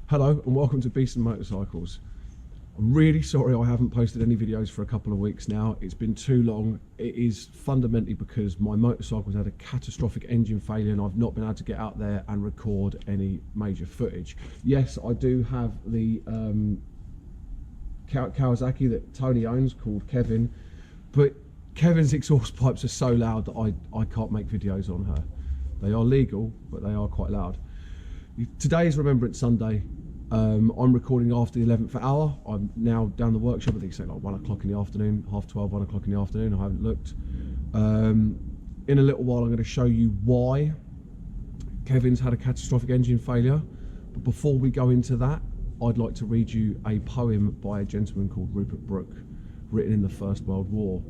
Hello and welcome to Beast and Motorcycles. I'm really sorry I haven't posted any videos for a couple of weeks now. It's been too long. It is fundamentally because my motorcycle's had a catastrophic engine failure and I've not been able to get out there and record any major footage. Yes, I do have the Kawasaki that Tony owns called Kevin, but Kevin's exhaust pipes are so loud that I can't make videos on her. They are legal, but they are quite loud. Today is Remembrance Sunday. I'm recording after the 11th hour. I'm now down the workshop. I think it's like 1 o'clock in the afternoon, half 12, 1 o'clock in the afternoon. I haven't looked. In a little while, I'm going to show you why Kevin's had a catastrophic engine failure. But before we go into that, I'd like to read you a poem by a gentleman called Rupert Brooke, written in the First World War.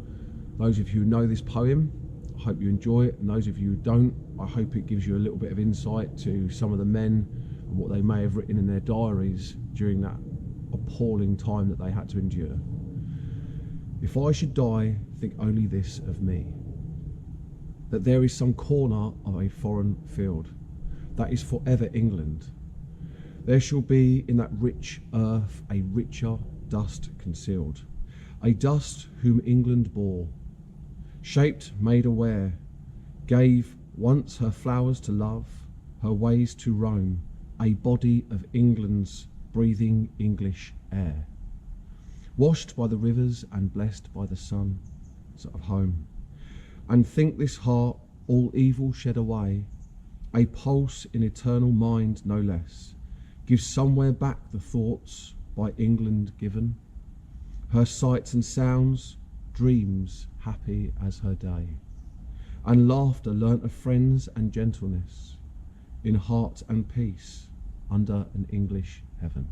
Those of you who know this poem, I hope you enjoy it, and those of you who don't, I hope it gives you a little bit of insight to some of the men and what they may have written in their diaries during that appalling time that they had to endure. If I should die, think only this of me, that there is some corner of a foreign field that is forever England. There shall be in that rich earth a richer dust concealed, a dust whom England bore, shaped, made aware, gave once her flowers to love, her ways to roam, a body of England's breathing English air, washed by the rivers and blessed by the sun of home. And think this heart all evil shed away, a pulse in eternal mind no less, gives somewhere back the thoughts by England given, her sights and sounds, dreams happy as her day, and laughter learnt of friends and gentleness, in heart and peace under an English heaven.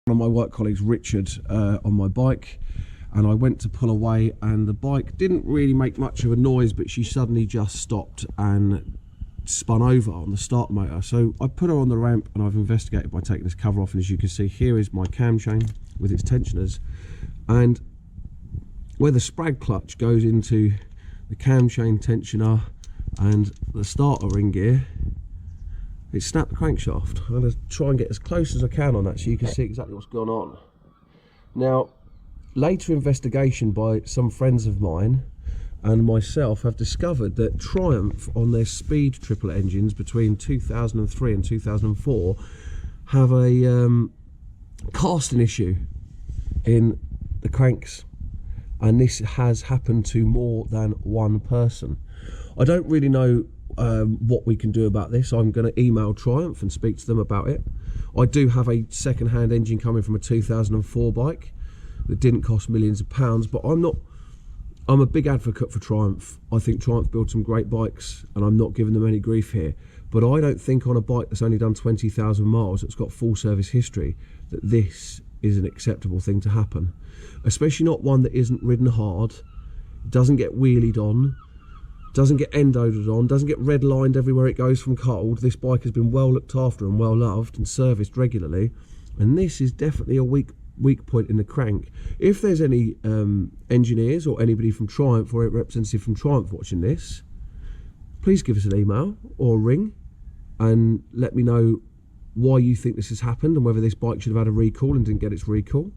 One of my work colleagues, Richard, on my bike, and I went to pull away and the bike didn't really make much of a noise, but she suddenly just stopped and spun over on the start motor. So I put her on the ramp and I've investigated by taking this cover off, and as you can see, here is my cam chain with its tensioners, and where the sprag clutch goes into the cam chain tensioner and the starter ring gear, it snapped the crankshaft. I'm going to try and get as close as I can on that so you can see exactly what's gone on. Now, later investigation by some friends of mine and myself have discovered that Triumph on their speed triplet engines between 2003 and 2004 have a casting issue in the cranks, and this has happened to more than one person. I don't really know what we can do about this. I'm going to email Triumph and speak to them about it. I do have a second-hand engine coming from a 2004 bike that didn't cost millions of pounds, but I'm a big advocate for Triumph. I think Triumph built some great bikes and I'm not giving them any grief here, but I don't think on a bike that's only done 20,000 miles, that's got full service history, that this is an acceptable thing to happen, especially not one that isn't ridden hard, doesn't get wheelied on, doesn't get end-loaded on, doesn't get red-lined everywhere it goes from cold. This bike has been well looked after and well loved and serviced regularly, and this is definitely a weak point in the crank. If there's any engineers or anybody from Triumph or a representative from Triumph watching this, please give us an email or a ring and let me know why you think this has happened and whether this bike should have had a recall and didn't get its recall.